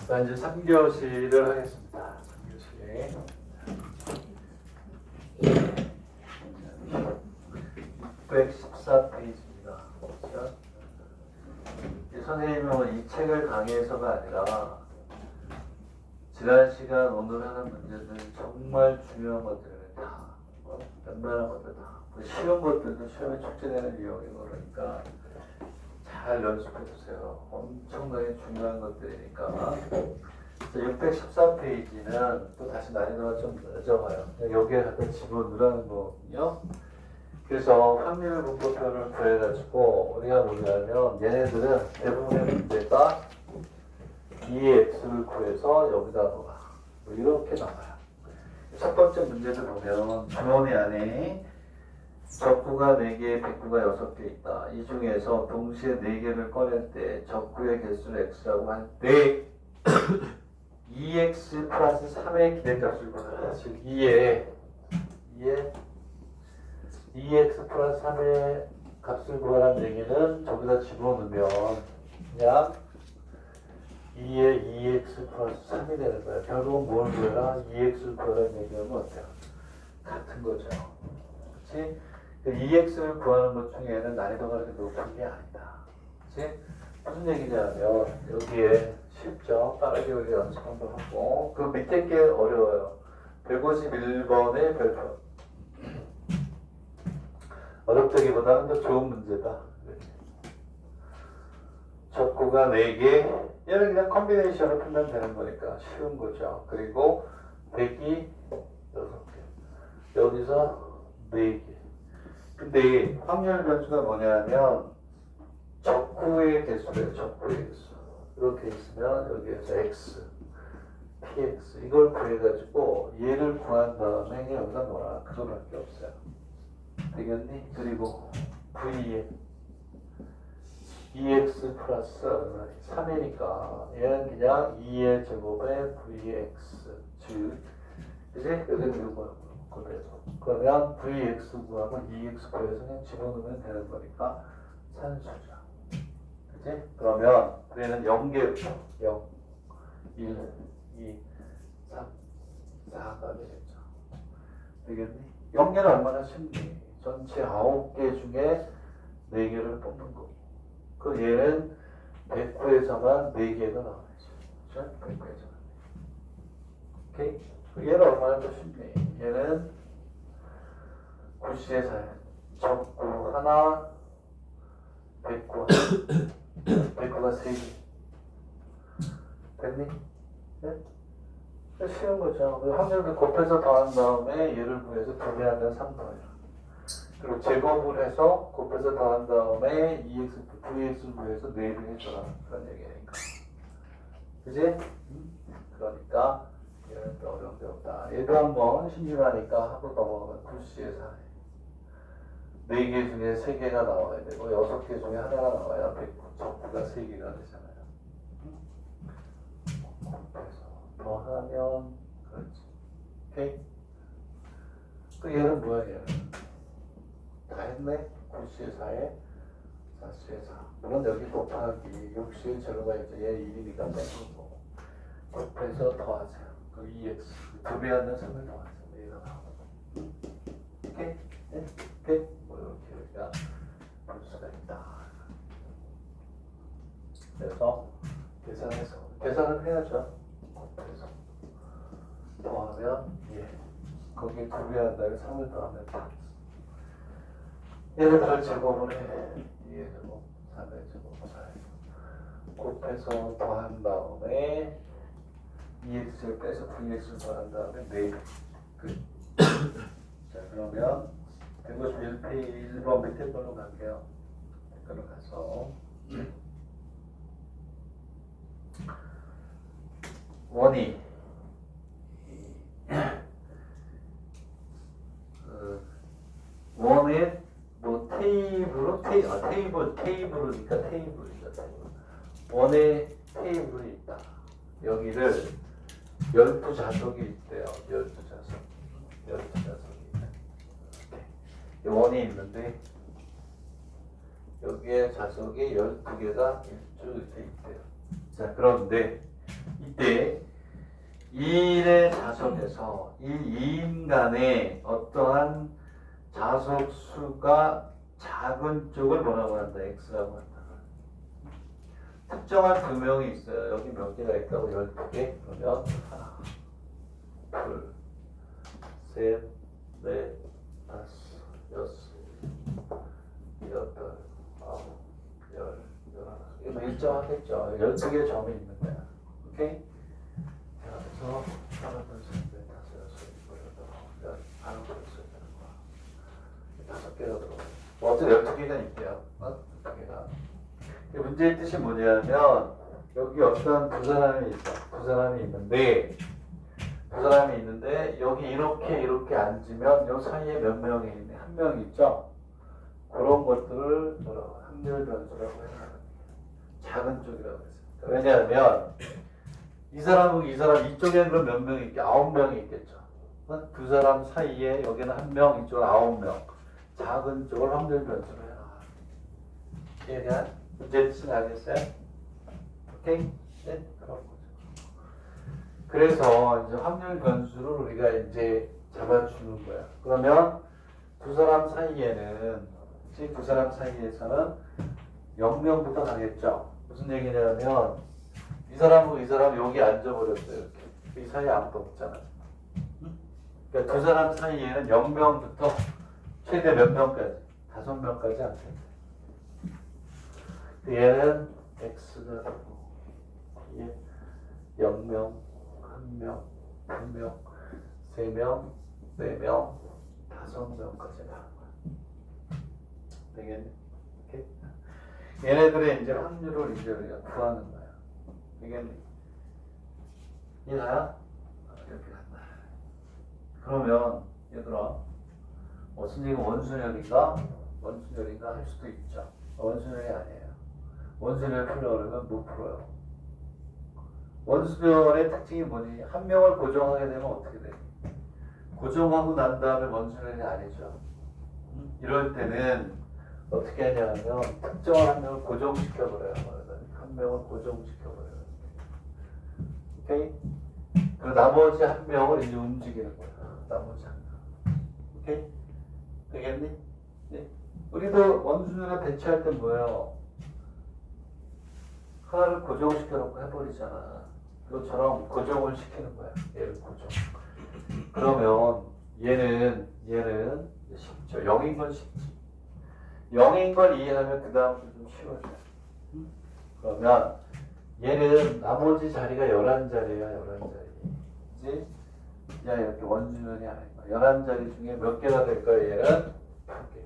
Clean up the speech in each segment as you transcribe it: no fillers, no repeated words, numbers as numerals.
자, 이제 3교시를 하겠습니다. 3교시. 114페이지입니다. 선생님은 이 책을 강의해서가 아니라 지난 시간 오늘 하는 문제들 정말 중요한 것들을 다 웬만한 것들 다 쉬운 것들도 시험에 출제되는 유형이고 그러니까 잘 연습해주세요. 엄청나게 중요한 것들이니까. 614페이지는 또 다시 난이도가 좀 늦어가요. 여기에 갖다 집어넣으라는 거거든요. 그래서 확률 분포표를 구해가지고 우리가 뭐냐면 얘네들은 대부분의 문제가 2의 x를 구해서 여기다 넣어라. 뭐 이렇게 나와요. 첫 번째 문제를 보면 주머니 안에 적구가 4개, 백구가 6개 있다. 이 중에서 동시에 4개를 꺼낼 때 적구의 개수를 x라고 할 때 2x 플러스 3의 기대값을 구하라. 즉 2의 2x 플러스 3의 값을 구하라는 얘기는 저기다 집어넣으면 그냥 2의 2x 플러스 3이 되는 거예요. 결국은 뭘 구해라? 2x를 구하라는 얘기하면 어때요? 같은 거죠. 그치? 2x를 구하는 것 중에는 난이도가 그렇게 높은 게 아니다. 그치? 무슨 얘기냐면 여기에 쉽죠? 빠르게 우리 연습 한번 하고 그 밑에 게 어려워요. 151번의 별표. 어렵다기보다는 더 좋은 문제다. 적구가 4개, 얘는 그냥 컴비네이션을 풀면 되는 거니까 쉬운 거죠. 그리고 100이 6개. 여기서 4개. 근데 확률 변수가 뭐냐면 적구의 개수래요. 적구의 개수. 이렇게 있으면 여기에서 x, px 이걸 구해가지고 얘를 구한 다음에 여기다 뭐라 그거밖에 없어요. 되겠니? 그리고 v에 2x 플러스 3이니까 얘는 그냥 2의 제곱에 vx 즉 이제 여기는 이거 그래서 그러면 vx 구하고 2x 구해서 그냥 집어넣으면 되는 거니까 산수죠. 그치? 그러면 얘는 0개부터 0, 1, 2, 3, 4가 되겠죠. 되겠니? 0개는 얼마나 쉽니? 전체 9개 중에 4개를 뽑는 거고 그 얘는 100호에서만 4개가 나와야죠. 그렇죠? 100호에서만. 오케이? 얘는 얼마나 더 쉽니? 얘는 9시에 4. 적구 하나, 100구 하나. 100구가 3개. 됐니? 네? 쉬운 거죠. 확률을 곱해서 더한 다음에 얘를 구해서 2배 하면 3 더해요. 그리고 제곱을 해서 곱해서 더한 다음에 2x, vx를 구해서 4배 해줘라. 그런 얘기니까. 그지? 그러니까 얘는 또 어려운 데 없다. 얘도 한번 심심하니까 하고 넘어가면 9시에 4. 4개 중에 3개가 나와야 되고 6개 중에 하나가 나와야 100구, 적구가 3개가 되잖아요. 곱해서 더하면 그렇지. 오케이? 그 얘는 뭐야 얘는? 다 했네? 9시에 4에 4시에 4. 물론 여기 곱하기 6시에 제로가 있죠. 얘 1이니까 빼고 곱해서 더하세요. 그 2x 2배 하면 3을 더하세요. 얘가 나오고. 오케이? 네? 오케이? 뭐 이렇게 우리가 볼 수가 있다. 그래서 계산을 해야죠. 곱해서 더하면 거기에 2배 한 다음에 3을 더하면 다. 얘를 다 제곱을 해. 2의 제곱, 3의 제곱, 4의 제곱. 곱해서 더한 다음에 2x를 빼서 vx를 더한 다음에 4배. 자, 그러면 151페이지 1번 밑에 걸로 갈게요. 걸로 가서 원이 원의 뭐 테이블이니까 테이블이죠. 원의 테이블이 있다. 여기를 12자석이 있대요. 12자석이 있대. 원이 있는데 여기에 자석이 12개가 쭉 이렇게 있대요. 자, 그런데 이때 2인의 자석에서 이 2인 간의 어떠한 자석 수가 작은 쪽을 뭐라고 한다? X라고 한다. 특정한 두 명이 있어요. 여기 몇 개가 있다고? 12개? 그러면 하나, 둘, 셋, 넷, 다섯, 여섯, 여덟, 아홉, 열, 열하나. 이거 일정하겠죠? 12개의 점이 있는 거야. 오케이? 그래서 하나, 둘, 셋, 넷, 다섯, 여섯, 일곱, 여덟, 아홉, 열, 하나, 둘, 셋, 넷, 다섯 개가 들어가요. 뭐 어쨌든 12개가 있대요. 12개가. 문제의 뜻이 뭐냐면 여기 어떤 두 사람이 있어. 두 사람이 있는데 여기 이렇게 앉으면 요 사이에 몇 명이 있네. 한 명 있죠. 그런 것들을 뭐라고 확률 변수라고 해요. 작은 쪽이라고 했어요. 왜냐하면 이 사람하고 이 사람 이쪽에는 그럼 몇 명이 있게 9명이 있겠죠. 두 사람 사이에 여기는 한 명, 이쪽은 9명. 작은 쪽을 확률 변수로 해라. 이해에 대한 문제 뜻은 알겠어요? 오케이? 네, 그런 거죠. 그래서 이제 확률 변수를 우리가 이제 잡아주는 거야. 그러면 두 사람 사이에는, 두 사람 사이에서는 0명부터 가겠죠. 무슨 얘기냐면 이 사람하고 이 사람 여기 앉아버렸어요. 이렇게. 이 사이에 아무도 없잖아. 그러니까 두 사람 사이에는 0명부터 최대 몇 명까지? 5명까지 앉겠다. 얘는 X가 되고, 얘 0명, 1명, 2명, 3명, 4명, 5명까지 가는 거야. 되겠네? 오케이? 얘네들의 이제 확률을 이제 우리가 구하는 거야. 되겠네? 이해가요? 이렇게 간다. 그러면, 얘들아, 선생님 원순열인가? 원순열인가 할 수도 있죠. 원순열이 아니에요. 원순열 풀려고 그러면 못 풀어요. 원순열의 특징이 뭐니? 한 명을 고정하게 되면 어떻게 돼? 고정하고 난 다음에 원순열이 아니죠. 이럴 때는 어떻게 하냐면 특정한 한 명을 고정시켜버려요. 한 명을 고정시켜버려요. 오케이? 그리고 나머지 한 명을 이제 움직이는 거야. 나머지 한 명. 오케이? 되겠니? 네. 우리도 원순열에 배치할 때 뭐예요? 하나를 고정시켜 놓고 해버리잖아. 그것처럼 고정을 시키는 거야. 얘를 고정. 그러면 얘는 쉽죠. 0인 건 쉽지. 0인 걸 이해하면 그 다음부터 좀 쉬워져요. 그러면 얘는 나머지 자리가 11자리야. 11자리. 그치? 그냥 이렇게 원순열이 아닌 거야. 11자리 중에 몇 개가 될까요? 얘는 2개.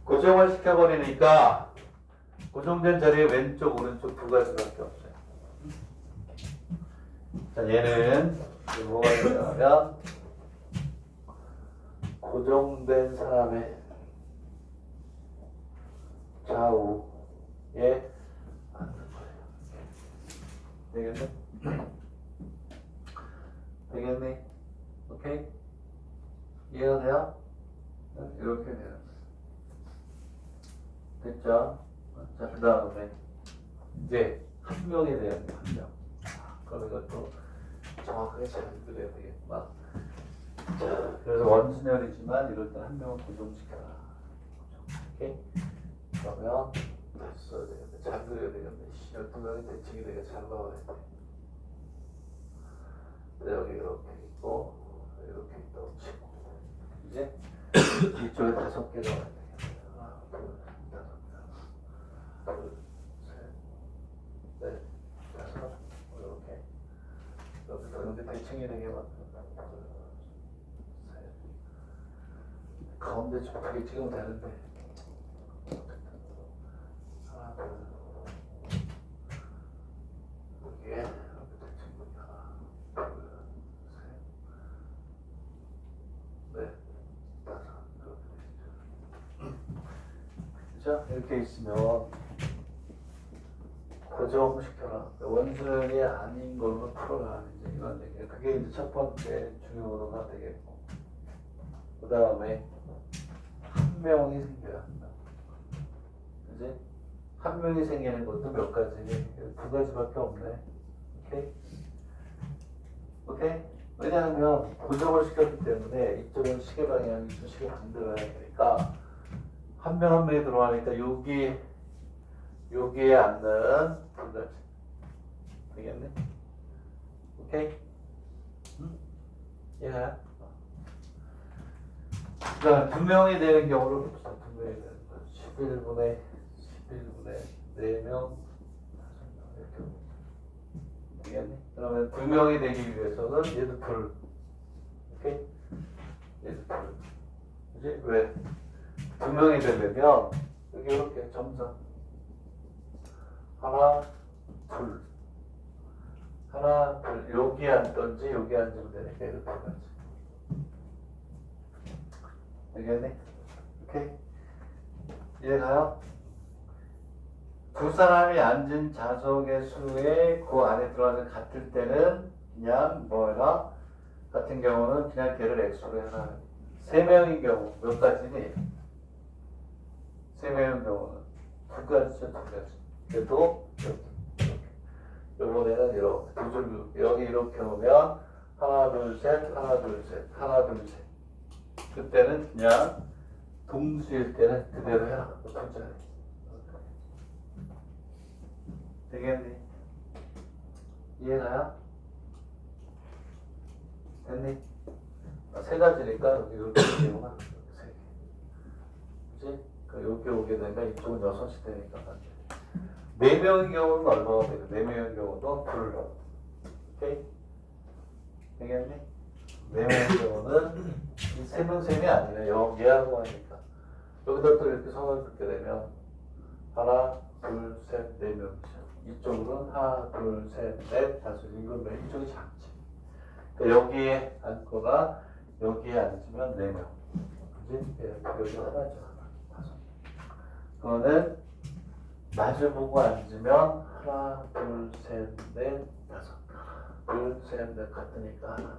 고정을 시켜버리니까 고정된 자리에 왼쪽, 오른쪽 두 가지밖에 없어요. 자, 얘는 뭐가 있냐면 고정된 사람의 좌우에 앉는 거예요. 되겠네? 되겠네? 오케이? 이해가 돼요? 이렇게 되는 거예요. 됐죠? 자, 그 다음에 이제 한 명에 대한 한 명. 그럼 이것도 정확하게 잘 그려야 되겠구나. 자, 그래서 원순열이지만 이럴 때 한 명을 고정시켜라. 오케이? 그러면 다시 써야 되겠네. 잘 그려야 되겠네. 12명이 대칭이 되게 잘 나와야 돼. 여기 이렇게 있고 이렇게 있다고 치고 이제 이쪽에 5개가 와야 되겠네. 하나, 둘, 5명. 둘, 셋, 넷, 다섯. 이렇게 여기서 이렇게 대칭이 되게 만든다. 둘, 셋. 가운데 좀 크게 찍으면 되는데. 하나, 둘. 여기에 이렇게 대칭이 하나, 둘, 셋, 넷, 다섯. 그죠? 이렇게 있으면 고정시켜라. 원순이 아닌 걸로 풀어라. 이제 이런 얘기예요. 그게 이제 첫 번째 중요도가 되겠고. 그 다음에 한 명이 생겨야 한다. 이제 한 명이 생기는 것도 몇 가지? 2가지밖에 없네. 오케이? 오케이? 왜냐하면 고정을 시켰기 때문에 이쪽은 시계 방향, 이쪽 시계 반대로 해야 되니까 한 명 한 명이 들어가니까 여기에 앉는 두 가지. 되겠네? 오케이? 응? 이해가요? 그 다음 두 명이 되는 경우를 봅시다. 두 명이 되는 거. 11분의 4명, 5명 이렇게 되겠네? 그러면 두 명이 되기 위해서는 얘도 둘. 오케이? 얘도 둘. 그지? 왜? 두 명이 되려면 여기 이렇게 점점 하나, 둘. 하나, 둘. 여기 앉든지 여기 앉으면 되니까 이렇게 가지. 되겠네? 오케이? 이해가요? 두 사람이 앉은 좌석의 수에 그 안에 들어가는 같을 때는 그냥 뭐라 같은 경우는 그냥 걔를 X로 해라. 세 명의 경우 몇 가지니? 세 명의 경우는 두 가지죠, 두 가지. 그래도 이렇게. 요번에는 이렇게 두 줄, 여기 이렇게 오면 하나, 둘, 셋, 하나, 둘, 셋, 하나, 둘, 셋. 그때는 그냥 동수일 때는 그대로 해라. 두 자리. 되겠니? 이해가요? 됐니? 세 가지니까 여기 이렇게 되구나. 세 개. 그치? 여기 오게 되면 이쪽은 6이 되니까 안 돼. 4명의 경우는 얼마가 되고 4명의 경우도 둘. 오케이? 되겠니? 4명의 경우는 이 3명이 아니라 얘하고 하니까 여기다 또 이렇게 선을 긋게 되면 하나, 둘, 셋, 4명이죠. 이쪽은 하나, 둘, 셋, 넷, 다섯, 일곱 명. 이쪽이 작지. 그러니까 여기에 앉거나 여기에 앉으면 4명. 그지? 여기 하나죠. 하나. 다섯. 그거는 마주보고 앉으면 하나, 둘, 셋, 넷, 다섯. 둘, 셋, 넷 같으니까 하나.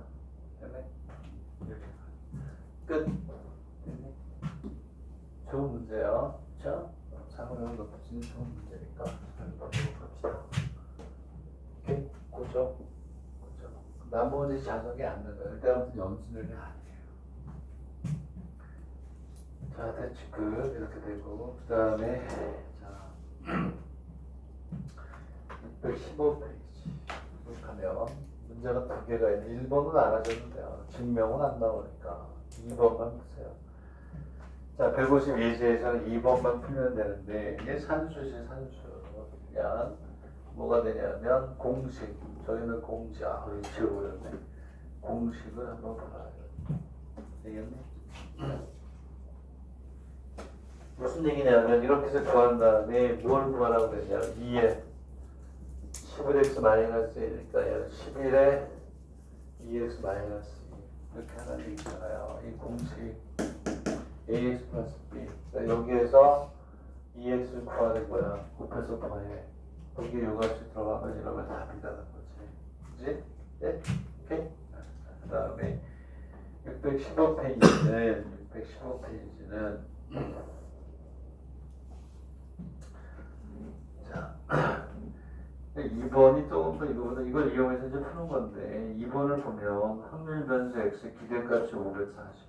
됐네? 이렇게. 끝. 됐네? 좋은 문제요. 그쵸? 상호를 높이는 좋은 문제니까 잘 보도록 합시다. 오케이? 고정. 나머지 자석이 앉는 거예요. 일단부터 염수능이 아니에요. 자, 대치급 이렇게 되고 그 다음에 자 615페이지 하면 문제가 두 개가 있는데 1번은 안 하셔도 돼요. 증명은 안 나오니까 2번만 보세요. 자, 152제에서는 2번만 풀면 되는데 이게 산수지 산수. 그냥 뭐가 되냐면 공식. 저희는 공식. 여기 지워버렸네. 공식을 한번 봐요. 되겠네? 무슨 얘기냐면 이렇게 해서 구한 다음에 뭘 구하라고 그랬냐면 2에 11x 마이너스 1이니까 얘는 11에 2x 마이너스 2 이렇게 하는 게 있잖아요. 이 공식 ax 플러스 b. 그러니까 여기에서 2x를 구하는 거야. 곱해서 더해. 여기 요 값이 들어가면 이러면 답이라는 거지. 그지? 네? 오케이? 그 다음에 615페이지는 자 2번이 조금 더 이걸 이용해서 이제 푸는 건데 2번을 보면 확률 변수 x 기대값이 540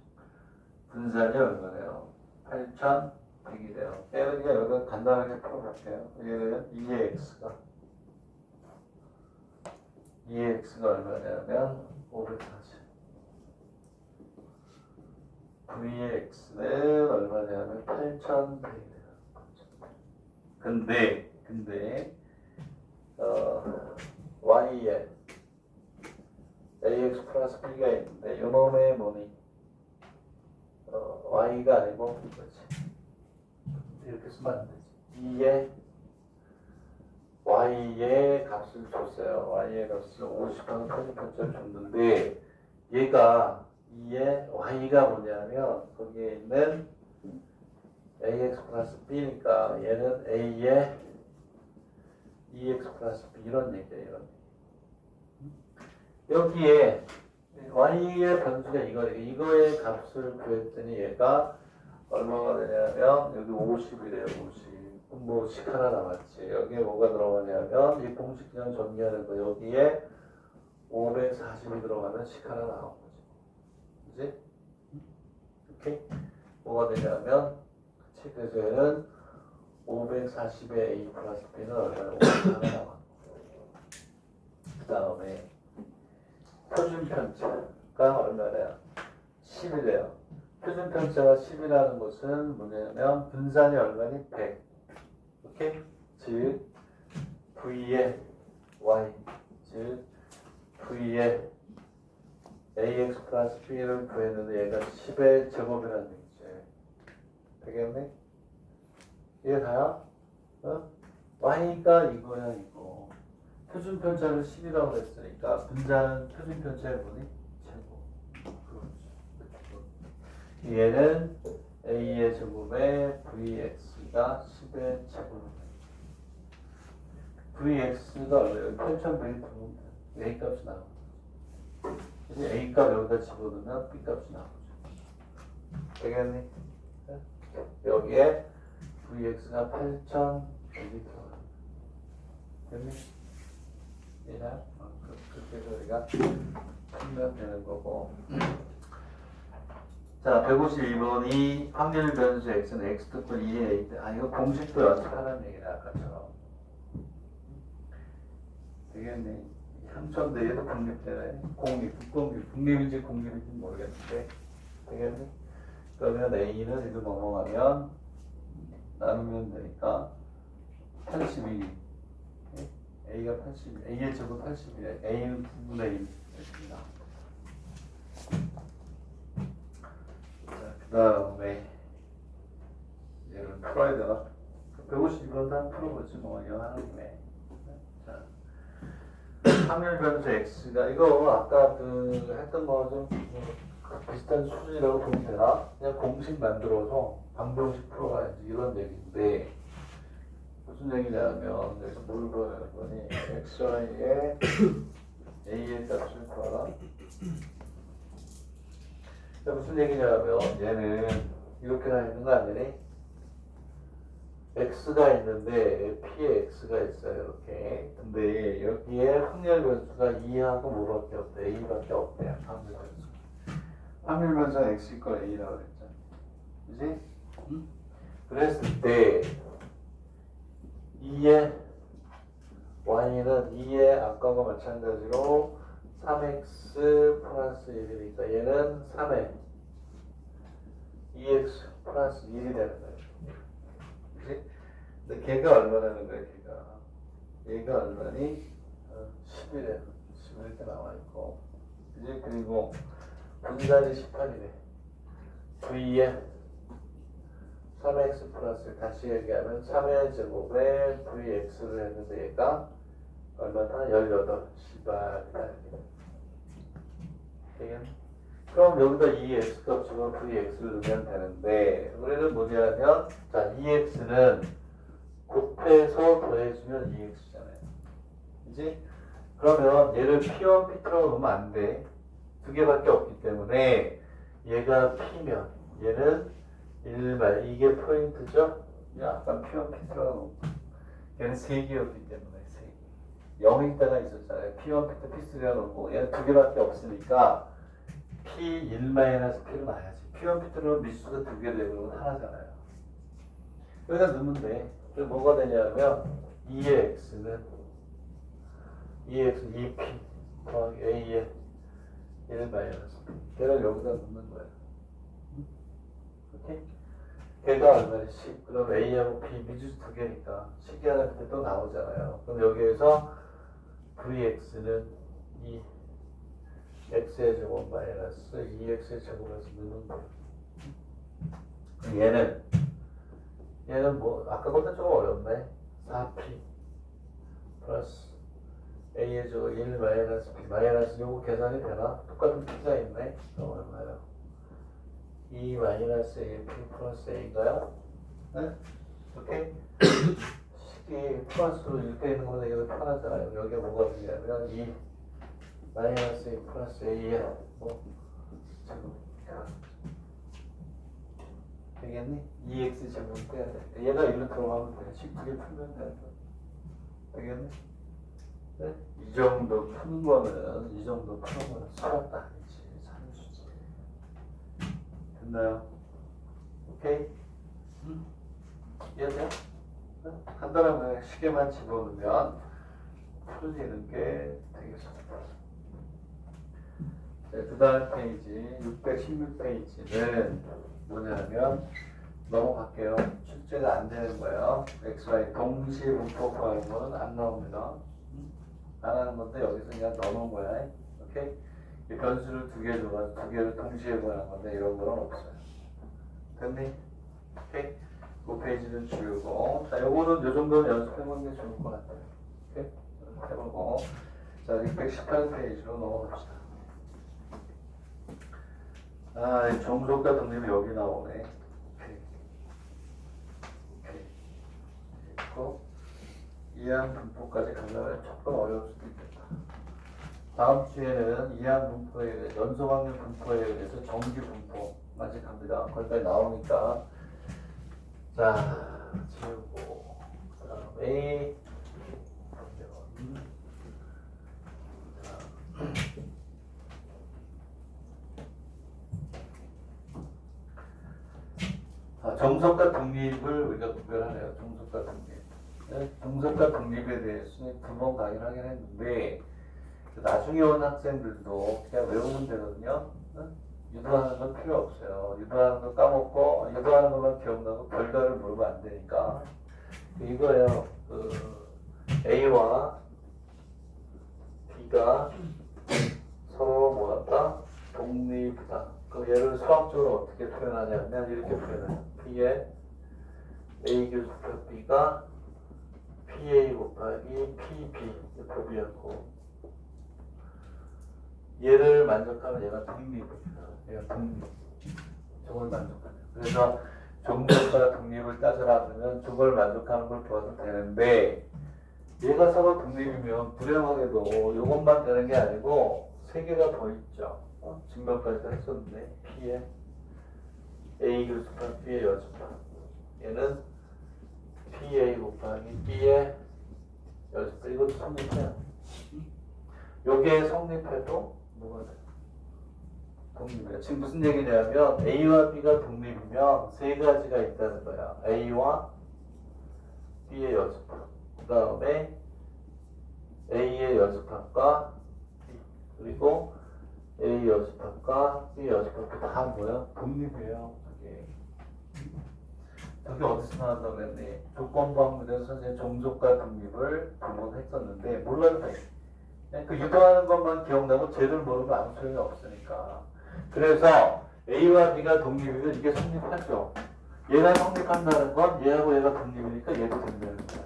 분산이 얼마래요? 8100이래요. 그러니까 여기가 간단하게 풀어볼게요. 얘는 2x가 얼마냐면 540 vx는 얼마냐면 8100이래요. 근데 y에 ax 플러스 b가 있는데 요놈의 뭐니? y가 아니고 그렇지. 이렇게 쓰면 안 되지. 2에 y의 값을 줬어요. y의 값을 50하고 80%짜리 줬는데 얘가 2에 y가 뭐냐면 거기에 있는 ax 플러스 b니까 얘는 a에 2x 플러스 b 이런 얘기예요. 여기에 y의 변수가 이거의 값을 구했더니 얘가 얼마가 되냐면 여기 50이래요. 50. 뭐 식 하나 남았지. 여기에 뭐가 들어가냐면 이 공식 그냥 정리하는 거. 여기에 540이 들어가면 식 하나 나온 거지. 그지? 이렇게 뭐가 되냐면 그치? 그래서 얘는 540의 a 플러스 b는 얼마나 5 하나 나와. 그 다음에 표준 편차가 얼마래요? 10이래요. 표준 편차가 10이라는 것은 뭐냐면 분산이 얼마니? 100. 오케이? 즉 V의 Y 즉 V의 AX 플러스 B를 구했는데 얘가 10의 제곱이라는 얘기지. 되겠네? 이해가요? 어? Y가 이거야 이거. 표준 편차를 10이라고 했으니까 분자는 표준 편차의 뭐니? 제곱. 그렇지. 얘는 A의 제곱에 VX가 10의 제곱. VX가 얼마예요? 8100이 들어오면 A 값이 나오죠. 그래서 A 값 여기다 집어넣으면 B 값이 나오죠. 되겠니? 여기에 VX가 8100이 들어가요. 됐니? 이해나? 그렇게 해서 우리가 풀면 되는 거고. 자, 152번이 확률 변수 x는 x 특분 2의 a 때, 이거 공식도 연습하는 얘기다, 아까처럼. 되겠네. 현천대 얘도 국립대네. 국립인지 공립인지 모르겠는데. 되겠네. 그러면 a는 이거 넘어가면 나누면 되니까 82. a가 82. a의 제곱 82에 a는 9분의 1 됐습니다. 그 다음에 얘를 풀어야 되나? 152번 다 풀어보지 뭐 이거 하는 김에. 자, 확률 변수 x가 이거 아까 그 했던 거 좀 비슷한 수준이라고 보면 되나? 그냥 공식 만들어서 방정식 풀어가야지 이런 얘기인데 무슨 얘기냐면 여기서 뭘 구하는 거니? xy에 a의 값을 구하라. 무슨 얘기냐면 얘는 이렇게 나 있는 거 아니니? x가 있는데 p에 x가 있어요 이렇게. 근데 여기에 확률 변수가 2하고 뭐밖에 없대? a밖에 없대요. 확률 변수. 확률 변수가 x 이퀄 a라고 그랬죠. 그지? 응? 그랬을 때 2의 y는 2의 아까와 마찬가지로 3x 플러스 1이니까 얘는 3에 2x 플러스 1이 되는 거예요. 그치? 근데 걔가 얼마라는 거야, 얘가 얼마니? 10이래. 10 이렇게 나와있고. 그치? 그리고 분산이 18이래. v에 3x 플러스 다시 얘기하면 3의 제곱에 vx를 했는데 얘가 얼마나? 18. 씨발. 그럼 여기다 2x 값으로 vx를 넣으면 되는데 우리는 뭐냐면 자 2x는 곱해서 더해주면 2x잖아요. 그치? 그러면 얘를 p1, p2라고 넣으면 안 돼. 두 개밖에 없기 때문에 얘가 p면 얘는 1말 이게 포인트죠? 약간 p1, p2라고 넣고 얘는 3개였기 때문에 3개 0이 따라 있었잖아요. p1, p2, p3라고 넣고 얘는 두 개밖에 없으니까 P1-P를 놔야지. P1, P2는 미수가 두 개 되고 하나잖아요. 여기다 넣으면 돼. 그럼 뭐가 되냐면 2의 x는 2p 더하기 a의 1 마이너스 걔를 여기다 넣는 거야. 오케이? 걔가 얼마나 10. 그럼 a하고 p 미수 두 개니까 식이 하나 그때 또 나오잖아요. 그럼 여기에서 vx는 2 x의 제곱 마이너스 2x의 제곱에서 넣는 거예요. 얘는 뭐 아까 것보다 좀 어렵네. 4p 플러스 a의 제곱 1 마이너스 p 마이너스 요거 계산이 되나? 똑같은 p가 있네. 그럼 얼마예요? 2 마이너스 a p 플러스 a가요? 네? 오케이? 식이 플러스로 이렇게 있는 거보다 이거 편하잖아요. 여기에 뭐가 되냐면 2 마이너스 A 플러스 A에 뭐 제곱 되겠니? 2x 제곱 빼야 돼. 얘가 일로 들어가면 돼. 쉽게 풀면 돼. 되겠니? 네? 이 정도 푸는 거는 수학도 아니지. 산수지. 됐나요? 오케이? 이해돼요? 간단하게 시계만 집어넣으면 풀리는 게 되겠습니다. 그 다음 페이지 616페이지는 뭐냐면 넘어갈게요. 출제가 안 되는 거예요. XY 동시에 분포 구하는 안 나옵니다. 안 하는 건데 여기서 그냥 넣어놓은 거야. 오케이? 이 변수를 두 개 줘가지고 두 개를 동시에 구하는 건데 이런 거는 없어요. 됐니? 오케이? 그 페이지는 지우고 자 요거는 요 정도는 연습해보는 게 좋을 것 같아요. 오케이? 해보고 자 618페이지로 넘어갑시다. 아, 이 종속과 등립이 여기 나오네. 오케이. 오케이. 됐고 이항 분포까지 가려면 조금 어려울 수도 있겠다. 다음 주에는 이항 분포에 의해 연소방면 분포에 의해서 정기 분포 아직 합니다. 거기까지 나오니까 자 지우고 그 다음에 정석과 독립을 우리가 구별하네요. 정석과 독립. 네? 정석과 독립에 대해서는 두 번 강의를 하긴 했는데 나중에 온 학생들도 그냥 외우면 되거든요. 유도하는 건 필요 없어요. 유도하는 거 까먹고 유도하는 것만 기억나고 결과를 모르면 안 되니까 이거예요. A와 B가 서로 뭐랄까 독립이다. 그 얘를 수학적으로 어떻게 표현하냐면 이렇게 표현해요. B의 A 교수표 B가 PA 곱하기 PB 곱이었고 얘를 만족하면 얘가 독립입니다. 얘가 독립. 저걸 만족하면. 그래서 종족과 독립을 따져라 그러면 저걸 만족하는 걸 보아도 되는데 얘가 서로 독립이면 불행하게도 이것만 되는 게 아니고 세 개가 더 있죠. 증명까지 했었는데 P의 A 교수판 B의 여수판 얘는 PA 곱하기 B의 여수판 이것도 성립해요. 요게 성립해도 뭐가 돼요? 독립이에요. 지금 무슨 얘기냐면 A와 B가 독립이면 세 가지가 있다는 거야. A와 B의 여수판 그 다음에 A의 여수판과 B 그리고 A 여수판과 B 여수판과 다 뭐야? 독립이에요. 저게 어디서 나왔다고 그랬니? 조건부 학문에서 선생님 종족과 독립을 부분했었는데 몰라도 돼. 그 유도하는 것만 기억나고 쟤를 모르면 아무 소용이 없으니까. 그래서 A와 B가 독립이면 이게 성립하죠. 얘가 성립한다는 건 얘하고 얘가 독립이니까 얘도 된다는 거야.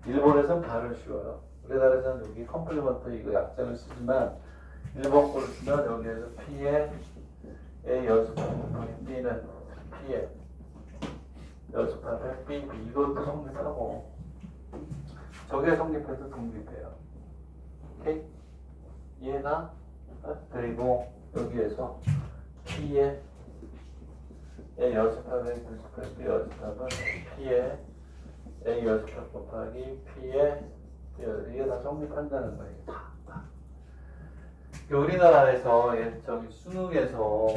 일본에서는 발을 씌워요. 우리나라에서는 여기 컴플리먼트 이거 약자를 쓰지만 일본 거를 쓰면 여기에서 P의 A 연습한 B는 P의 연습한 B 이것도 성립하고 저게 성립해도 독립해요. 오케이? 이해가? 그리고 여기에서 P의 A 연습하면 B 연습하면 P의 A 연습한 곱하기 P의 이게 다 성립한다는 거예요. 다. 우리나라에서 저기 수능에서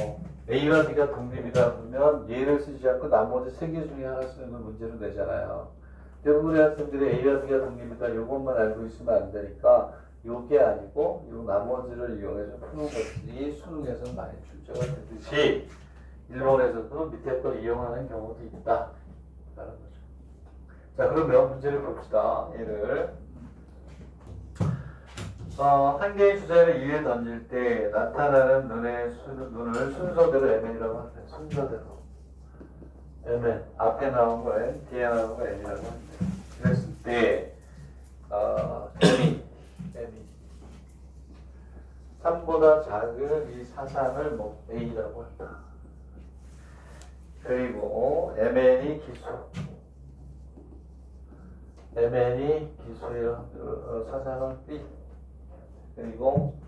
A와 B가 독립이다 그러면 얘를 쓰지 않고 나머지 세 개 중에 하나 쓰는 걸 문제로 내잖아요. 대부분의 학생들이 A와 B가 독립이다 이것만 알고 있으면 안 되니까 요게 아니고 요 나머지를 이용해서 푸는 것들이 수능에서 많이 출제가 되듯이 일본에서도 밑에 걸 이용하는 경우도 있다 라는 거죠. 자 그러면 문제를 봅시다. 얘를 한 개의 주제를 위에 던질 때 나타나는 눈을 순서대로 MN이라고 하는데 순서대로 MN 앞에 나온 거 N, 뒤에 나온 거 N이라고 하는데 그랬을 때 M이 3보다 작은 이 사상을 뭐 A라고 한다. 그리고 MN이 기수의 사상은 B 그리고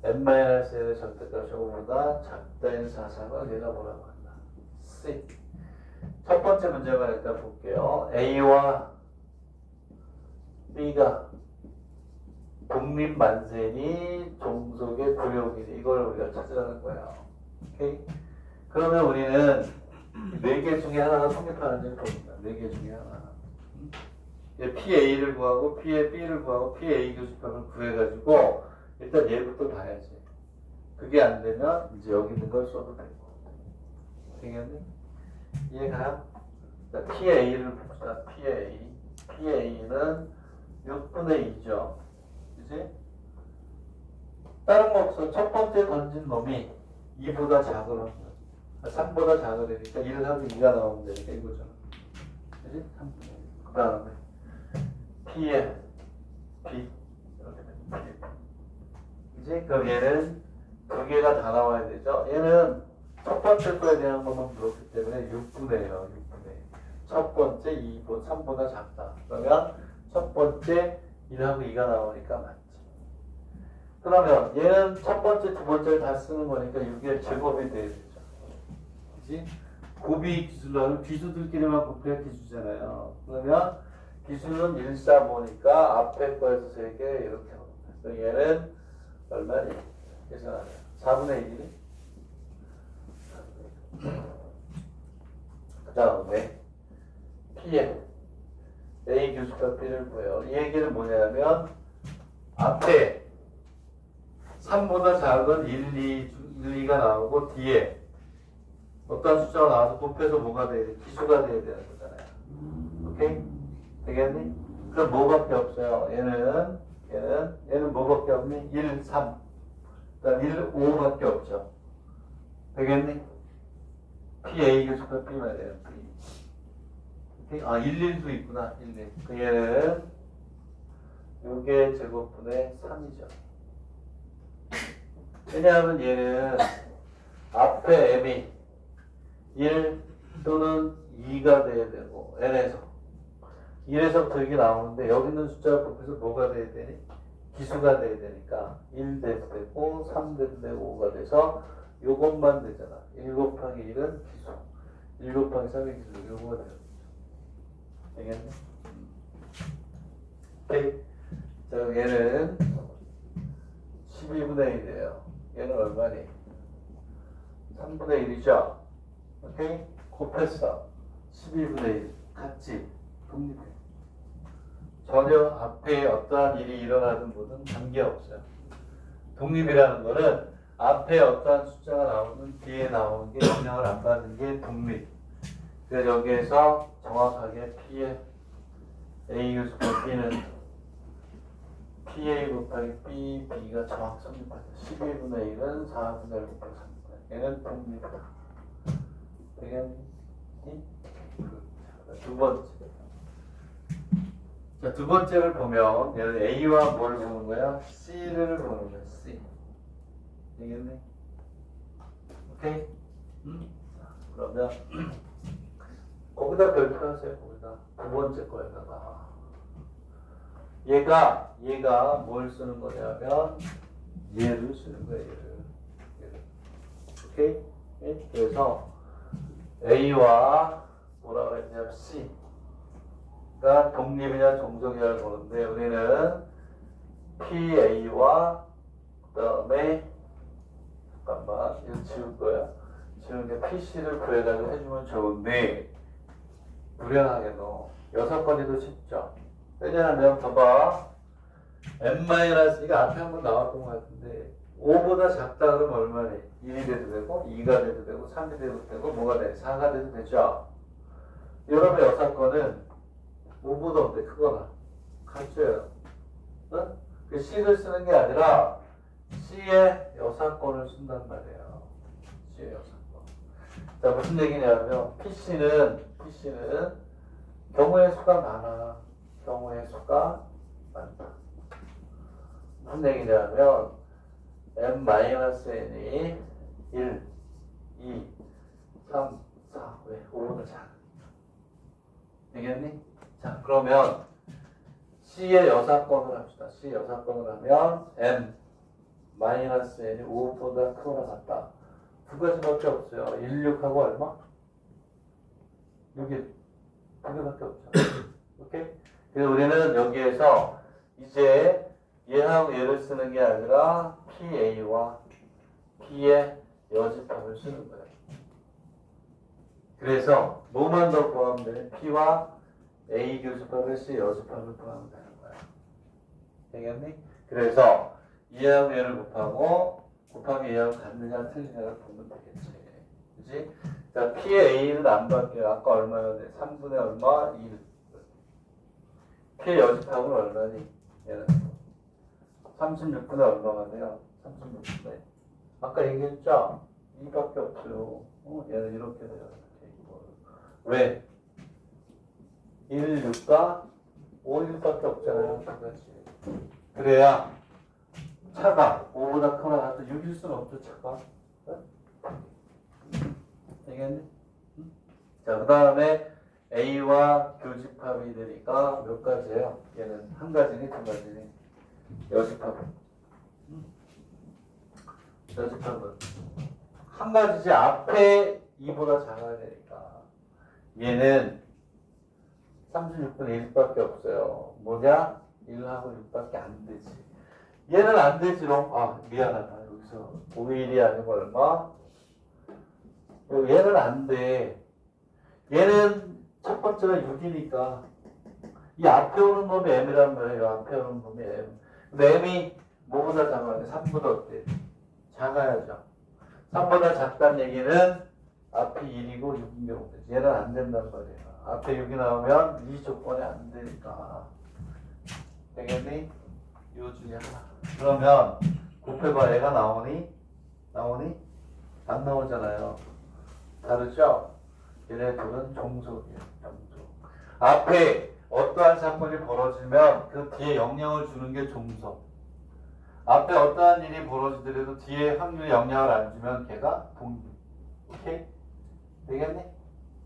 n-n의 절대값이 5보다 작다인 사상을 얘가 뭐라고 한다? C. 첫 번째 문제만 일단 볼게요. A와 B가 독립만세니 종속의 부용이니 이걸 우리가 찾으라는 거예요. 오케이? 그러면 우리는 4개 중에 하나가 성립하는지를 봅니다. 4개 중에 하나. PA를 구하고 P의 B를 구하고 PA 교수값을 구해가지고 일단 얘부터 봐야지. 그게 안 되면 이제 여기 있는 걸 써도 되고. 되겠니? 이해가요? PA를 봅시다. PA는 6분의 2죠. 그치? 다른 거 없어. 첫 번째 던진 놈이 2보다 작으면 3보다 작으니까 1하고 2가 나오면 되니까 이거잖아. 그치? 3분의 1. 그 다음에 P에 B 이렇게 되면 P. 그치? 그럼 얘는 두 개가 다 나와야 되죠. 얘는 첫 번째 거에 대한 것만 물었기 때문에 6분의 1이에요. 6분의 1. 첫 번째 2보 3보다 작다. 그러면 첫 번째 1하고 2가 나오니까 맞지. 그러면 얘는 첫 번째, 두 번째를 다 쓰는 거니까 6의 제곱이 돼야 되죠. 그치? 곱이 기술로 하면 기수들끼리만 곱해야 기수잖아요. 그러면 기수는 1, 4, 5니까 앞에 거에서 3개 이렇게 합니다. 그래서 얘는 얼마니? 계산하면 4분의 1이니? 그 다음에 P에 A 교수값 B를 구해요. 이 얘기는 뭐냐면 앞에 3보다 작은 1, 2가 나오고 뒤에 어떤 숫자가 나와서 곱해서 뭐가 돼야 돼? 기수가 돼야 되는 거잖아요. 오케이? 되겠니? 그럼 뭐밖에 없어요? 얘는 뭐밖에 없니? 1, 3. 그다음 1, 5밖에 없죠. 되겠니? PA 교수값 B 말이에요. B. 아, 1, 1도 있구나. 1, 1. 그 얘는 요게 제곱분의 3이죠. 왜냐하면 얘는 앞에 m이 1 또는 2가 돼야 되고 n에서 1에서부터 이게 나오는데 여기 있는 숫자를 곱해서 뭐가 돼야 되니? 기수가 돼야 되니까 1 돼도 되고 3 돼도 되고 5가 돼서 요것만 되잖아. 1 곱하기 1은 기수 1 곱하기 3이 기수 요거가 되는 거죠. 되겠네? 오케이. 자, 얘는 12분의 1이에요. 얘는 얼마니? 3분의 1이죠? 오케이? 곱했어. 12분의 1. 같지? 독립해. 전혀 앞에 어떠한 일이 일어나든 뭐든 관계없어요. 독립이라는 거는 앞에 어떠한 숫자가 나오든 뒤에 나오는 게 영향을 안 받는 게 독립. 그래서 여기에서 정확하게 P의 A 교수가 B는 PA 곱하기 B, B가 정확 성립하죠. 12분의 1은 4분의 1 곱하기 3분의 1. 얘는 독립이다. 되겠니? 두 번째. 자, 두 번째를 보면 얘는 A와 뭘 보는 거야? C를 보는 거야. C. 되겠니? 오케이? 그러면 거기다 별표하세요. 거기다 두 번째 거에다가 얘가 뭘 쓰는 거냐면 얘를 쓰는 거예요. 얘를. 오케이? 네? 그래서 A와 뭐라 그랬냐면 C가 독립이냐 종속이냐를 보는데 우리는 PA와 그다음에 잠깐만 이거 지울 거야. 지우는 게 PC를 구해가지고 해주면 좋은데 불행하게 너 6건이도 쉽죠. 왜냐하면 봐봐 n-2가 앞에 한번 나왔던 것 같은데 5보다 작다 그러면 얼마니? 1이 돼도 되고 2가 돼도 되고 3이 돼도 되고 뭐가 돼? 4가 돼도 되죠. 여러분 6건은 5보다 어때? 크거나 같죠요. 어? 그 C를 쓰는 게 아니라 C의 6건을 쓴단 말이에요. C의 6건. 자 무슨 얘기냐면 PC는 경우의 수가 많아. 경우의 수가 많다. 무슨 얘기냐면 n-n이 1, 2, 3, 4, 왜? 5보다 작아. 되겠니? 자 그러면 C의 6건을 합시다. C의 6건을 하면 n 마이너스 n이 5보다 크거나 같다. 두 가지밖에 없어요. 1, 6하고 얼마? 6일. 두 개밖에 없죠. 오케이? 그래서 우리는 여기에서 이제 얘하고 얘를 쓰는 게 아니라 PA와 P의 여집합을 쓰는 거예요. 그래서 뭐만 더 구하면 돼? P와 A 교집합을 C 여집합을 구하면 되는 거야. 되겠니? 그래서 얘하고 얘를 곱하기 얘하고 같느냐 틀리냐를 보면 되겠지. 그치? 자, P의 A는 안 바뀌어요. 아까 얼마였는데? 3분의 얼마? 1. P의 여집합은 얼마니? 얘는 36분의 얼마가 돼요? 36분의 아까 얘기했죠? 2밖에 없어요. 얘는 이렇게 돼요. 왜? 1, 6과 5, 6밖에 없잖아요. 그거지. 그래야 차가 5보다 크거나 같아 6일 수는 없죠. 차가. 되겠니? 자, 그 다음에 A와 교집합이 되니까 몇 가지예요? 얘는 한 가지니 두 가지니? 여집합은 한 가지지. 앞에 2보다 작아야 되니까 얘는 36분의 1밖에 없어요. 뭐냐? 1하고 6밖에 안 되지. 얘는 안 되지롱. 아, 미안하다. 여기서 5일이 아니고 얼마? 얘는 안 돼. 얘는 첫 번째가 6이니까 이 앞에 오는 놈이 m이란 말이에요. 앞에 오는 놈이 m. 근데 m이 뭐보다 작아야 돼? 3보다 어때? 작아야죠. 3보다 작다는 얘기는 앞이 1이고 6인 경우도 얘는 안 된단 말이에요. 앞에 6이 나오면 이 조건이 안 되니까. 되겠니? 요 중에 하나. 그러면 곱해봐. 얘가 나오니? 안 나오잖아요. 다르죠? 얘네 둘은 종속이에요. 종속. 앞에 어떠한 사건이 벌어지면 그 뒤에 영향을 주는 게 종속. 앞에 어떠한 일이 벌어지더라도 뒤에 확률 영향을 안 주면 걔가 동률. 오케이? 되겠니?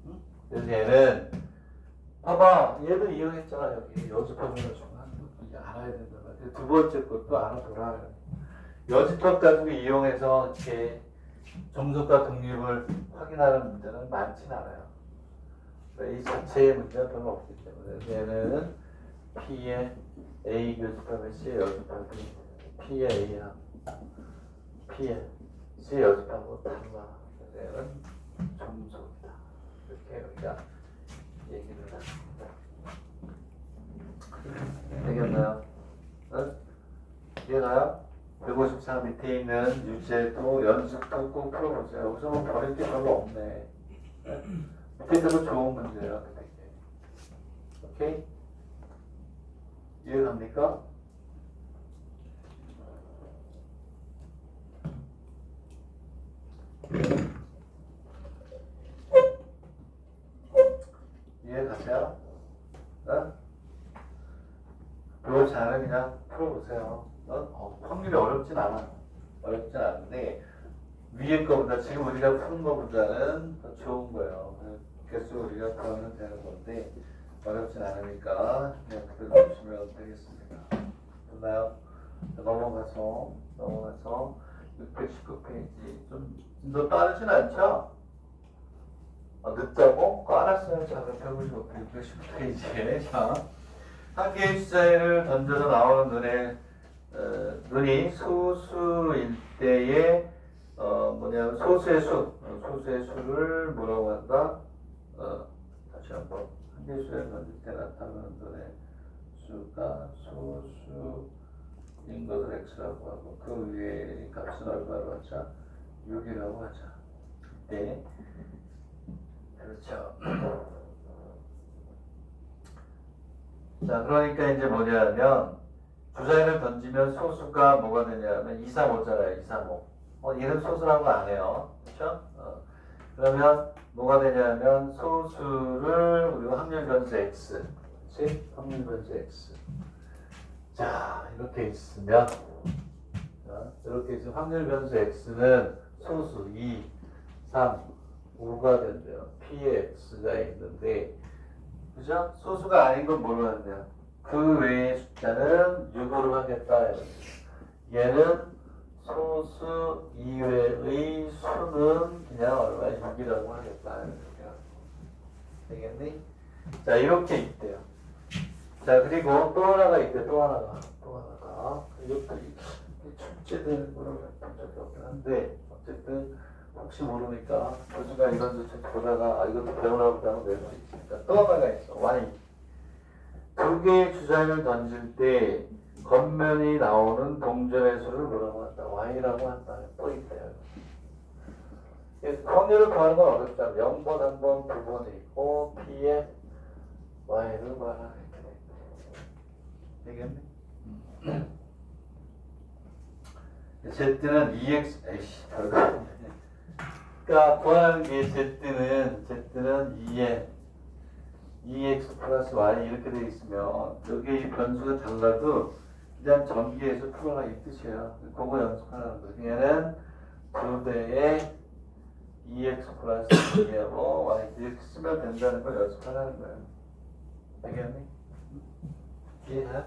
응? 그래서 얘는 봐봐. 얘도 이용했잖아. 여기 여집합을 중요한 것도 이제 알아야 된다. 두 번째 것도 알아둬라. 여집합 가지고 이용해서 이렇게 종속과 독립을 확인하는 문제는 많진 않아요. 이 자체의 문제는 별로 없기 때문에 얘는 P의 A 교집합의 C의 여집합이 P의 A야 P의 C의 여집합하고 달라. 얘는 종속이다. 이렇게 우리가 얘기를 합니다. 되겠나요? 응? 이해가요? 153 밑에 있는 유제도 연습도 꼭 풀어보세요. 여기서 뭐 버릴 게 별로 없네. 네? 밑에 있는 거 좋은 문제예요. 되게. 오케이? 이해갑니까? 이해가세요? 네? 그걸 잘 그냥 풀어보세요. 확률이 어렵진 않아. 어렵진 않은데 위에 거보다 지금 우리가 푸는 거보다는 더 좋은 거예요. 개수 우리가 구하면 되는 건데 어렵진 않으니까 그냥 그대로 보시면 되겠습니다. 됐나요? 넘어가서 619페이지 좀 더 빠르진 않죠? 늦자고? 알았어요. 자, 619페이지에 자, 한 개의 주자를 던져서 나오는 눈이 소수일 때의 소수의 수를 뭐라고 한다? 다시 한번 한 개의 주자를 던질 때 나타나는 눈의 수가 소수인 것을 x라고 하고 그 위에 값은 얼마로 하자? 6이라고 하자. 네, 그렇죠. 자, 그러니까 이제 뭐냐면 주자를 던지면 소수가 뭐가 되냐면 2, 3, 5잖아요. 2, 3, 5. 얘는 소수라고 안 해요. 그렇죠? 그러면 뭐가 되냐면 소수를 우리가 확률 변수 x. 그렇지? 확률 변수 x. 자, 이렇게 있으면 이렇게 있으면 확률 변수 x는 소수 2, 3, 5가 된대요. P의 x가 있는데 그죠? 소수가 아닌 건 뭘로 하냐? 그 외의 숫자는 6으로 하겠다. 얘는 소수 이외의 수는 그냥 얼마 6이라고 하겠다. 되겠니? 자, 이렇게 있대요. 자, 그리고 또 하나가 있대. 또 하나가. 이것도 출제되는 거는 본 적이 없긴 한데 어쨌든 혹시 모르니까 교수가 이런 줄 보다가 이것도 배우나 보다 하고 낼 수 있으니까 또 하나가 있어. Y. 두 개의 주사위를 던질 때 겉면이 나오는 동전의 수를 뭐라고 한다? Y라고 한다. 또 있대요. 확률을 구하는 건 어렵잖아. 0번, 1번, 2번이 있고 P에 Y를 구하라 이렇게 되겠네. Z는 EX, 에이씨, 별거 아니네. 그러니까 구하는 게 Z는 2에 EX 플러스 Y 이렇게 되어 있으면 여기 이 변수가 달라도 그냥 전기에서 풀어라 이 뜻이에요. 그거 연습하는 거예요. 얘는 두 대의 EX 플러스 2하고 Y 이렇게 쓰면 된다는 걸 연습하라는 거예요. 알겠니? 이해해?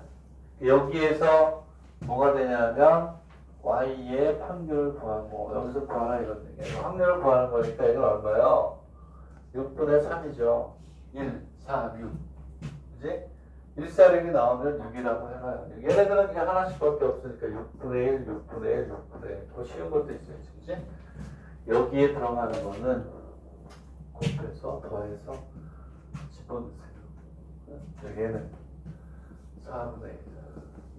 여기에서 뭐가 되냐면 Y의 확률을 구하고 여기서 구하라 이런 얘기예요. 확률을 구하는 거니까 이건 얼마요? 6분의 3이죠. 1, 4, 6. 그지? 1, 4, 6이 나오면 6이라고 해봐요. 얘네들은 그냥 하나씩밖에 없으니까 6분의 1, 6분의 1, 6분의 1. 더 쉬운 것도 있어요. 그지? 여기에 들어가는 거는 곱해서 더해서 집어넣으세요. 여기에는 4분의 1.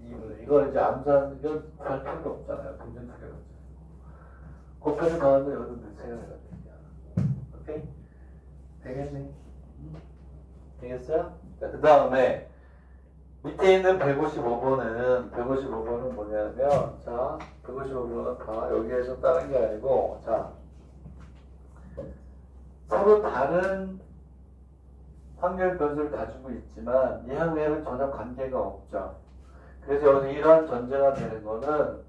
2분의 이걸 이제 암산 이건 할 필요가 없잖아요. 동전 두 개가 곱해서 더하면 여기도 넣으세요. 오케이? 되겠니? 되겠어요? 그 다음에 밑에 있는 155번은 뭐냐면 자 155번은 다 여기에서 다른 게 아니고 자 서로 다른 확률 변수를 가지고 있지만 얘하고 얘는 전혀 관계가 없죠. 그래서 여기서 이러한 전제가 되는 거는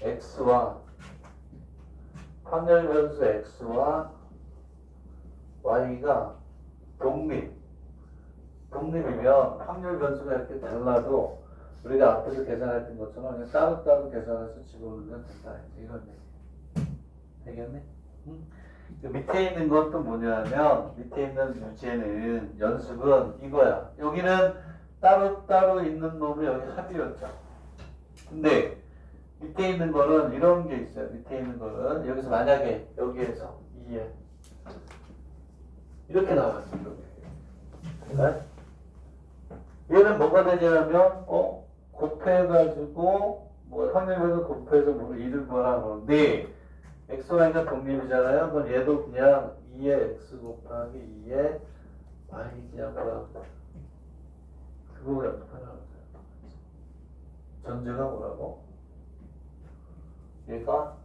x와 확률 변수 x와 y가 독립이면 확률 변수가 이렇게 달라도 우리가 앞에서 계산했던 것처럼 그냥 따로따로 계산해서 집어넣으면 된다. 이런 얘기. 되겠네? 응? 밑에 있는 건 또 뭐냐면 밑에 있는 유제는 연습은 이거야. 여기는 따로따로 있는 놈이 여기 합이었죠. 근데 밑에 있는 거는 이런 게 있어요. 밑에 있는 거는 여기서 만약에 여기에서 2에 이렇게 나왔어요. 네? 얘는 뭐가 되냐면 곱해가지고 뭐 확률별로 곱해서 뭐 2를 구하라 그러는데 xy가 독립이잖아요. 그럼 얘도 그냥 2의 x 곱하기 2의 y 그냥 구하는 거예요. 그거 연습하라는 거예요. 전제가 뭐라고? 얘가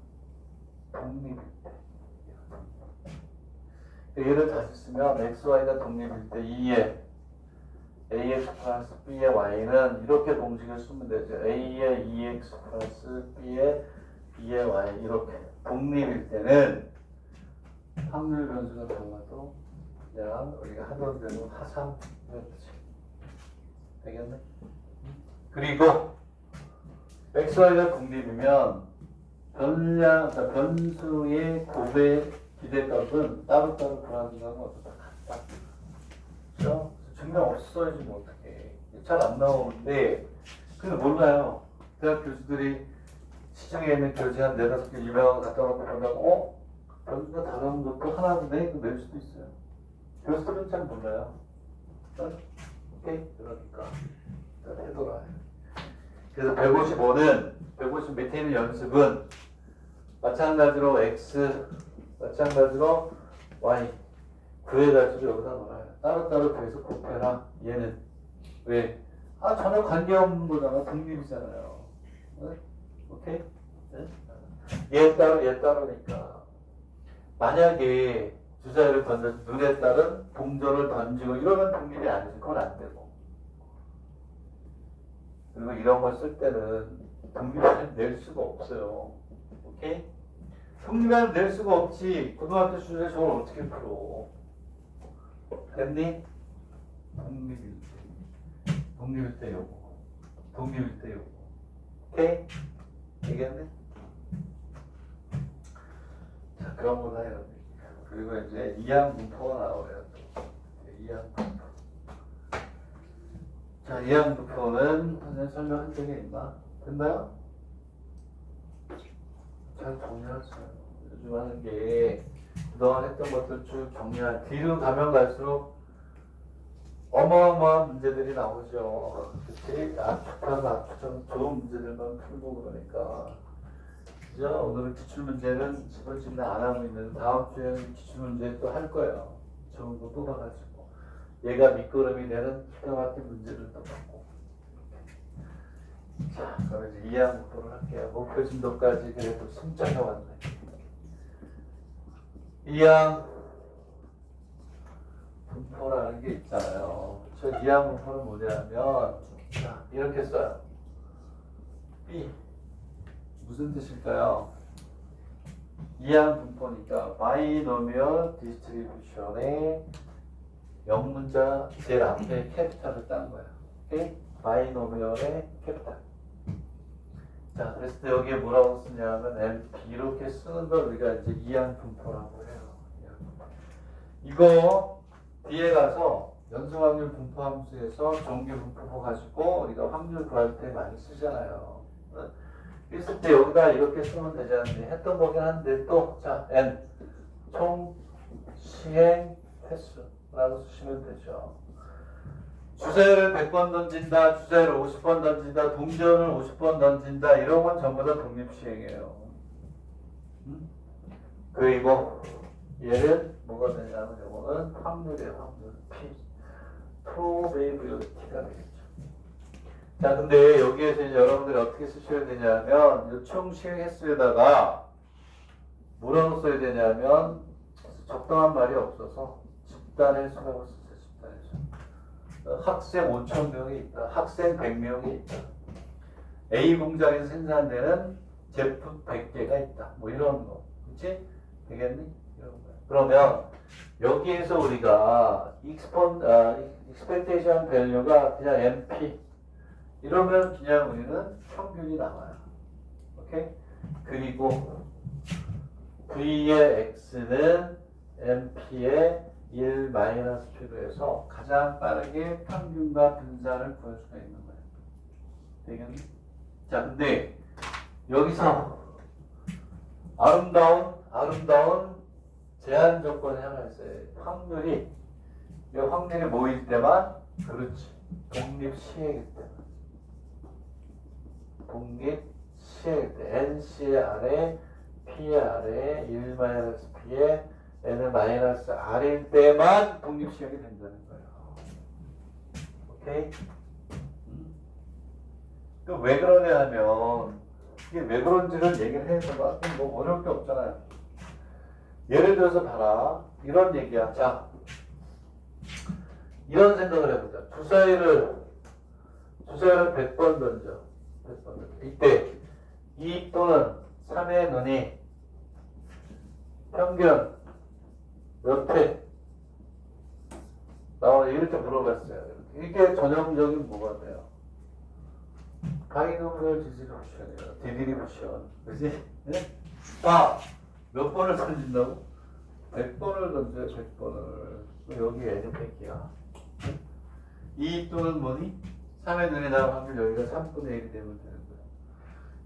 독립일 때 얘를 다시 쓰면 xy가 독립일 때 2의 ax 플러스 b의 y는 이렇게 공식을 쓰면 되죠. a의 2x 플러스 b의 2의 y 이렇게 독립일 때는 확률 변수가 달라도 그냥 우리가 하던 대로 하상 이런 뜻이 되겠네. 그리고 xy가 독립이면 변수의 곱의 기대값은 따로따로 구하는 거는 어떻다 같다. 그렇죠? 증명 없어야지 뭐 어떡해. 잘 안 나오는데 근데 몰라요. 대학 교수들이 시중에 있는 교재 한 4-5개 유명한 거 갖다 놓고 본다고 변수가 다른 것도 하나인데 낼 수도 있어요. 교수들은 잘 몰라요. 오케이? 그러니까 일단 해둬라. 그래서 150 밑에 있는 연습은 마찬가지로 x 마찬가지로 y 구해가지고 여기다 넣어요. 따로따로 구해서 곱해라. 얘는 왜? 전혀 관계없는 거잖아. 독립이잖아요. 네? 오케이? 네? 얘 따로니까 만약에 주사위를 던져서 눈에 따른 동전을 던지고 이러면 독립이 아니지. 그건 안 되고. 그리고 이런 걸 쓸 때는 독립을 낼 수가 없어요. 오케이? 독립을 낼 수가 없지. 고등학교 수준에 저걸 어떻게 풀어? 됐니? 독립일 때 요거. 오케이? 얘기했네? 그런 거다 이런 얘기. 그리고 이제 이항 분포가 나오네요. 이항 분포. 자, 이항 분포는 전에 설명한 적이 있나? 됐나요? 잘 정리하세요. 요즘 하는 게 그동안 했던 것들 쭉 정리한 뒤로 가면 갈수록 어마어마한 문제들이 나오죠. 그치? 압축하고 압축하면 좋은 문제들만 풀고 그러니까. 그죠? 오늘은 기출문제는 집어지는 안 하고 있는 다음 주에는 기출문제 또 할 거예요. 좋은 거 뽑아가지고. 얘가 밑거름이 되는 기가 막힌 문제를 또 받고. 자, 그럼 이제 이항 목표를 할게요. 목표 진도까지 그래도 숨차게 왔네. 이항 분포라는 게 있잖아요. 저 이항 분포는 뭐냐면, 자, 이렇게 써요. B. 무슨 뜻일까요? 이항 분포니까 바이노미얼 디스트리뷰션의 영문자 제일 앞에 캐피탈을 딴 거예요. 오케이? 바이노미얼의 캐피탈. 자, 그랬을 때 여기에 뭐라고 쓰냐면 NP 이렇게 쓰는 걸 우리가 이제 이항 분포라고 해요. 이거 뒤에 가서 연소확률 분포 함수에서 종교 분포 가지고 우리가 확률 구할 때 많이 쓰잖아요. 있을 때 여기다 이렇게 쓰면 되지 않는데 했던 거긴 한데 또 자 N 총 시행 횟수라고 쓰시면 되죠. 주사위를 100번 던진다, 주사위를 50번 던진다, 동전을 50번 던진다 이런 건 전부 다 독립시행이에요. 그리고 얘는 뭐가 되냐면 이거는 확률이에요. 확률 P 프로베이빌리티가 되겠죠. 자, 근데 여기에서 이제 여러분들이 어떻게 쓰셔야 되냐면, 이 총 시행 횟수에다가 뭐라고 써야 되냐면, 적당한 말이 없어서 집단 횟수라고 쓰세요. 집단 횟수. 학생 5,000명이 있다. 학생 100명이 있다. A 공장에서 생산되는 제품 100개가 있다. 뭐 이런 거. 그치? 되겠니? 이런 거. 그러면 여기에서 우리가 expectation value가 그냥 NP 이러면 그냥 우리는 평균이 나와요. 오케이? 그리고 V의 X는 MP의 1-P로 해서 가장 빠르게 평균과 분산을 구할 수가 있는 거예요. 되겠니? 자, 근데 여기서 아름다운 제한 조건이 하나 있어요. 확률이 모일 때만, 그렇지. 독립시행일 때만. 독립시행일 때. NC의 아래, P의 아래, 1-P의 N의 -R일 때만 독립시행이 된다는 거예요. 오케이? 그럼 왜 그러냐 하면, 이게 왜 그런지를 얘기를 해서 뭐 어려울 게 없잖아요. 예를 들어서 봐라. 이런 얘기야. 자, 이런 생각을 해보자. 주사위를 100번 던져. 100번 던져. 이때 2 또는 3의 눈이 평균 몇 회? 나와 이렇게 물어봤어요. 이게 전형적인 뭐가 돼요? 바이노미얼 디스트리뷰션이에요. 디스트리뷰션. 그지? 네? 아, 몇 번을 던진다고? 100번을 던져요. 100번을. 여기 N이 100이야. 2 또는 뭐니? 3의 눈에 나올 확률 여기가 3분의 1이 되면 되는 거야.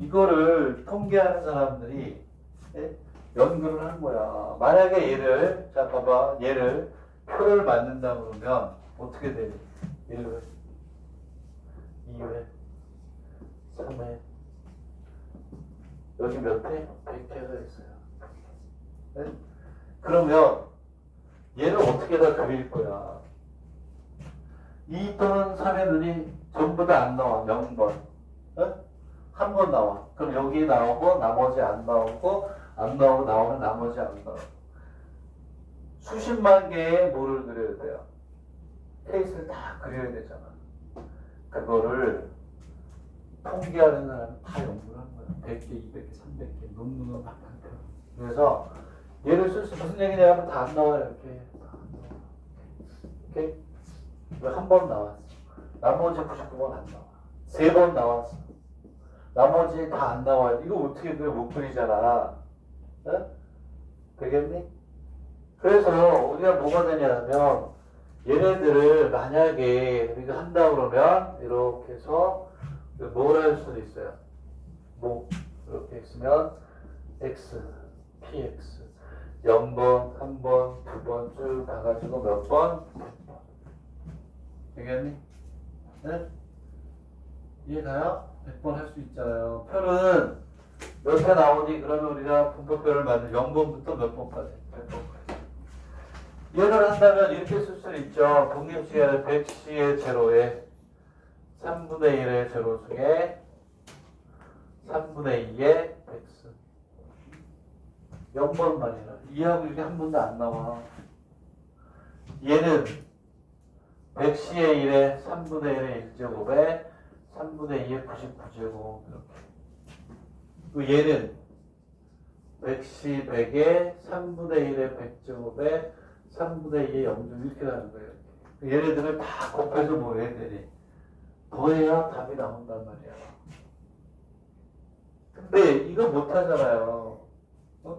이거를 통계하는 사람들이 연구를 한 거야. 만약에 얘를, 자 봐봐. 얘를 표를 만든다 그러면 어떻게 되니? 1회, 2회, 3회. 여기 몇 회? 100회가 있어요. 네? 그러면 얘를 어떻게 다 그릴 거야? 2 또는 3의 눈이 전부 다 안 나와. 0번. 네? 한 번 나와. 그럼 여기 나오고 나머지 안 나오고 안 나오고 나오면 나머지 안 나오고. 수십만 개의 뭐를 그려야 돼요? 케이스를 다 그려야 되잖아. 그거를 통계하는 사람은 다 연구를 한 거야. 100개, 200개, 300개 논문을 막 한 거야. 그래서 얘를 쓸 수 무슨 얘기냐면 다 안 나와요. 이렇게. 오케이? 한 번 나왔어. 나머지 99번 안 나와. 3번 나왔어. 나머지 다 안 나와요. 이거 어떻게 그래? 못 그리잖아. 네? 되겠니? 그래서 우리가 뭐가 되냐면 얘네들을 만약에 우리가 한다 그러면 이렇게 해서 뭘 할 수도 있어요. 뭐 이렇게 있으면 x, px 0번, 1번, 2번 쭉 가가지고 몇 번? 100번. 되겠니? 네? 이해가요? 100번 할 수 있잖아요. 표는 몇 개 나오니 그러면 우리가 분포표를 만들 0번부터 몇 번까지? 100번까지. 이해를 한다면 이렇게 쓸 수는 있죠. 독립시간의 100C의 제로에 3분의 1의 제로 중에 3분의 2의 100스. 0번만이라. 2하고 이게 한 번도 안 나와. 얘는 100C의 1에 3분의 1의 1제곱에 3분의 2의 99제곱. 이렇게. 얘는 100C 100에 3분의 1의 100제곱에 3분의 2의 0점 이렇게 가는 거예요. 얘네들을 다 곱해서 뭐 해야 되니? 더해야 답이 나온단 말이야. 근데 이거 못하잖아요.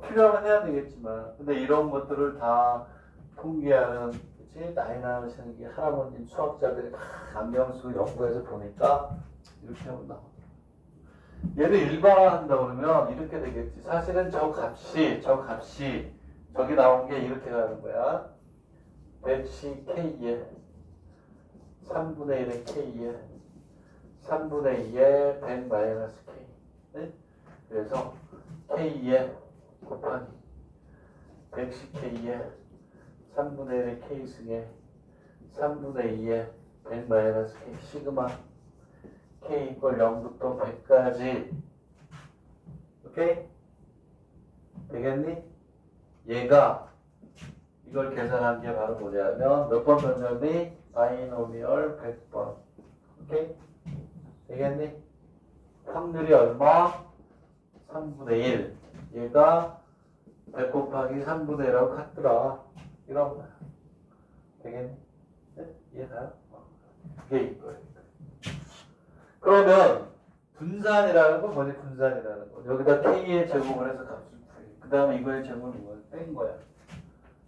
필요하면 해야 되겠지만. 근데 이런 것들을 다 통계하는, 그치? 나이 나으시는 게 할아버지 수학자들이 다 안경 쓰고 연구해서 보니까 이렇게 하면 나오더라고. 얘를 일반화한다 그러면 이렇게 되겠지. 사실은 저 값이 저기 나온 게 이렇게 가는 거야. 100C K에 3분의 1의 K에 3분의 2의 100 마이너스 K. 네? 그래서 K에 곱하기 100C K에 3분의 1의 K승에 3분의 2의 100 마이너스 K 시그마 K 이퀄 0부터 100까지. 오케이? 되겠니? 얘가 이걸 계산한 게 바로 뭐냐면 몇 번 변형이 바이노미얼 100번. 오케이? 되겠니? 확률이 얼마? 3분의 1. 얘가 100 곱하기 3분의 1하고 같더라. 이런 거야. 되겠니? 네? 이해가요? 그게 이거예요. 그러면 분산이라는 건 뭐지? 분산이라는 거. 여기다 K의 제곱을 해서 값을 구해. 그 다음에 이거의 제곱을 뺀 거야.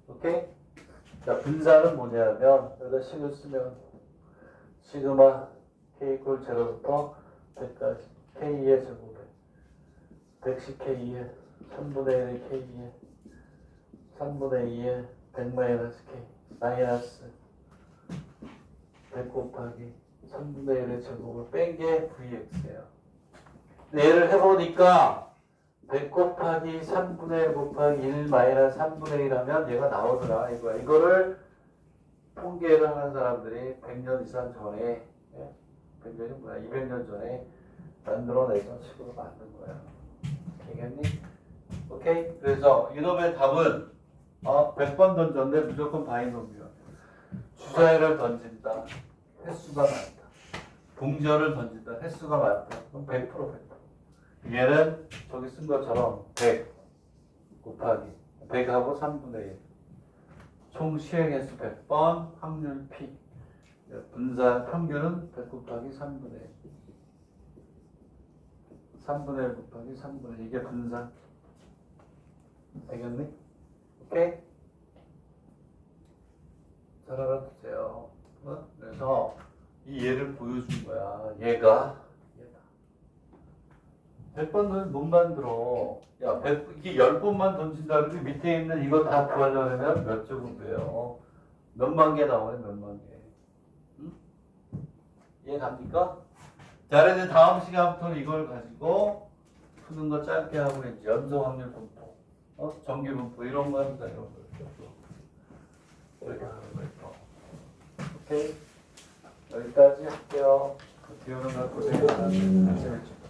오케이? 자, 분산은 뭐냐면 여기다 식을 쓰면 시그마 K 이퀄 제로부터 100까지 K의 제곱에 110 K에 3분의 1의 K에 3분의 2의 100 마이너스 K 마이너스 100 곱하기 3분의 1의 제곱을 뺀 게 Vx예요. 얘를 해보니까 100 곱하기 3분의 1 곱하기 1 마이너스 3분의 1 하면 얘가 나오더라 이거야. 이거를 통계를 하는 사람들이 100년 이상 전에 100년이 뭐야? 200년 전에 만들어내서 식으로 만든 거야. 알겠니? 오케이? 그래서 이놈의 답은 100번 던졌는데 무조건 바이노미얼. 주사위를 던진다. 횟수가 많다. 동전을 던진다. 횟수가 많다. 그럼 100%. 얘는 저기 쓴 것처럼 100 곱하기 100하고 3분의 1. 총 시행 횟수 100번, 확률 P. 분산 평균은 100 곱하기 3분의 1. 3분의 1 곱하기 3분의 1. 이게 분산. 알겠니? 오케이? 잘 알아두세요. 그래서 이 얘를 보여준 거야. 얘다. 100번 못 만들어. 야, 이게 10번만 던진다 그러면 밑에 있는 이거 다 구하려면 몇 제곱이에요? 몇만 개 나오네, 몇만 개. 응? 이해 갑니까? 자, 이제 다음 시간부터는 이걸 가지고 푸는 거 짧게 하고 이제 연속 확률 분포, 정규 분포 이런 거 합니다. 이런 거 이렇게 하는 거예요. 오케이? 여기까지 할게요. 비오는 날 고생했습니다.